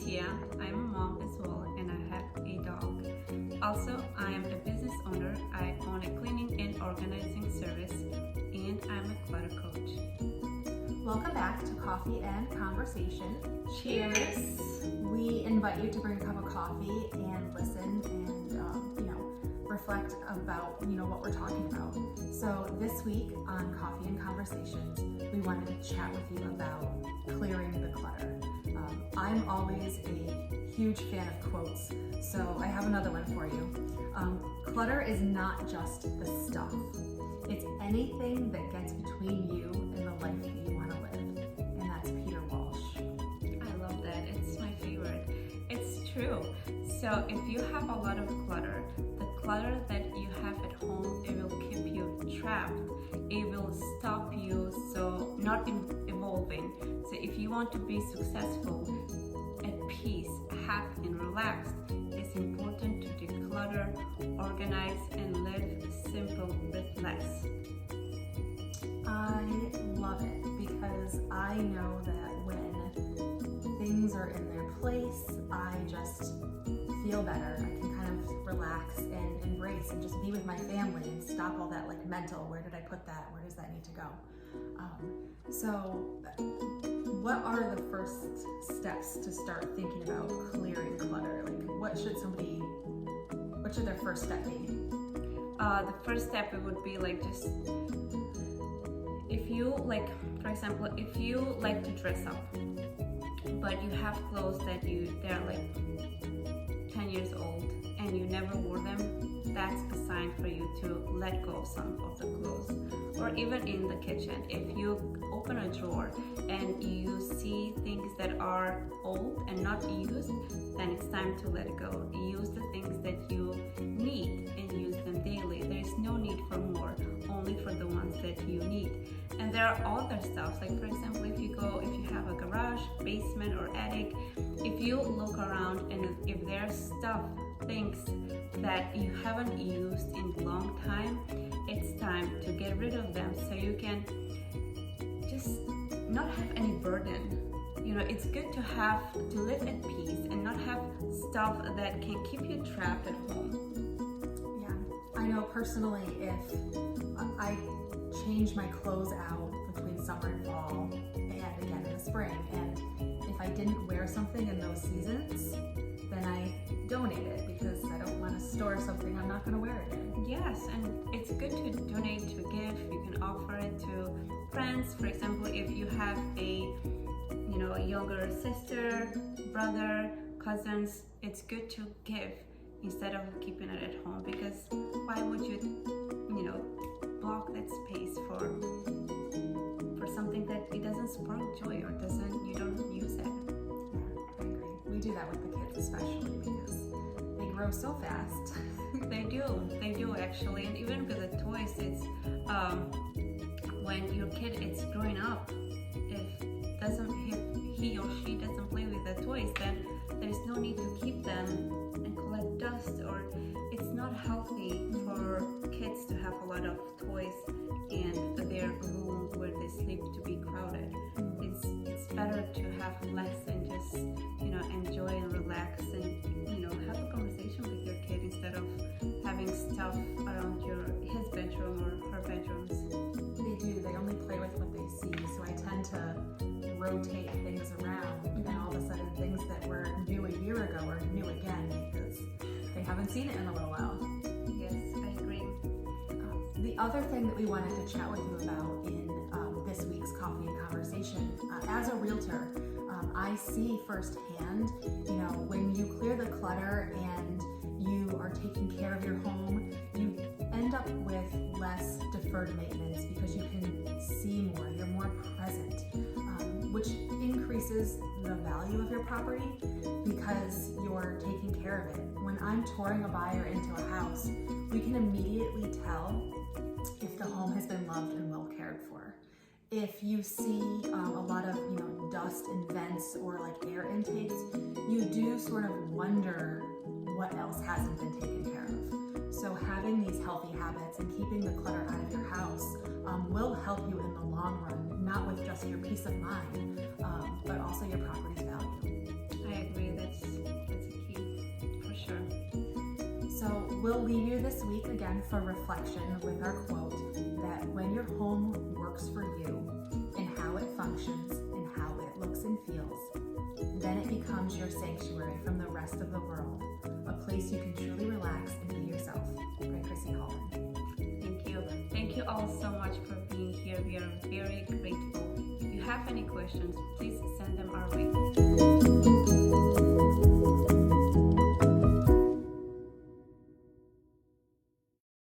Fetia. I'm a mom as well, and I have a dog. Also, I am a business owner. I own a cleaning and organizing service, and I'm a clutter coach. Welcome back to Coffee and Conversation. Cheers! We invite you to bring a cup of coffee and listen and reflect about what we're talking about. So this week on Coffee and Conversations, we wanted to chat with you about clearing the clutter. I'm always a huge fan of quotes, so I have another one for you. Clutter is not just the stuff. It's anything that gets between you and the life that you want to live. And that's Peter Walsh. I love that. It's my favorite. It's true. So if you have a lot of clutter, the clutter that you have at home, it will keep you trapped. It will stop you so not evolving. So if you want to be successful, at peace, happy and relaxed, it's important to declutter, organize, and live simple with less. I love it because I know that when things are in their place, I just feel better. I can kind of relax and embrace and just be with my family and stop all that mental, where did I put that? Where does that need to go? So what are the first steps to start thinking about clearing clutter? What should their first step be? The first step it would be just if you for example, if you like to dress up, but you have clothes that they're 10 years old and you never wore them, that's a sign for you to let go of some of the clothes. Or even in the kitchen, if you open a drawer and you see things that are old and not used, then it's time to let it go. Use the things that you need and use them daily. There's no need for more, only for the ones that you need. And there are other stuff, for example, if you have a garage, basement, or attic, if you look around and if there's things that you haven't used in a long time, it's time to get rid of them so you can just not have any burden. It's good to live at peace and not have stuff that can keep you trapped at home. Yeah, I know personally if I change my clothes out between summer and fall and again in the spring, and if I didn't wear something in those seasons, then I donate it because I don't want to store something I'm not going to wear again. Yes, and it's good to donate, to give. You can offer it to friends. For example, if you have a younger sister, brother, cousins, it's good to give instead of keeping it at home, because why would you block that space for something that it doesn't spark joy or you don't use it. Yeah, I agree. We do that with the kids especially because they grow so fast. They do actually. And even with the toys, it's when your kid is growing up, if he or she doesn't play with the toys, then there's no need to keep them and collect dust, or it's not healthy for kids to have a lot of toys and their room where they sleep to be crowded. It's better to have less and just enjoy and relax and have a conversation with your kid instead of having stuff around his bedroom or her bedrooms. They do. They only play with what they see. So I tend to rotate things around, and all of a sudden things that were new a year ago are new again because they haven't seen it in a little while. Yes, I agree. The other thing that we wanted to chat with you about in this week's Coffee and Conversation, as a realtor, I see firsthand, when you clear the clutter and you are taking care of your home, you end up with less deferred maintenance because you can see more, you're more present, which increases the value of your property because you're taking care of it. When I'm touring a buyer into a house, we can immediately tell if the home has been loved and well cared for. If you see a lot of dust in vents or air intakes, you do sort of wonder what else hasn't been taken care of. So having these healthy habits and keeping the clutter out of your house will help you in the long run, not with just your peace of mind, but also your property's value. I agree. we'll leave you this week again for reflection with our quote that when your home works for you and how it functions and how it looks and feels, then it becomes your sanctuary from the rest of the world, a place you can truly relax and be yourself. By Chrissy Holland. Thank you. Thank you all so much for being here. We are very grateful. If you have any questions, please send them our way.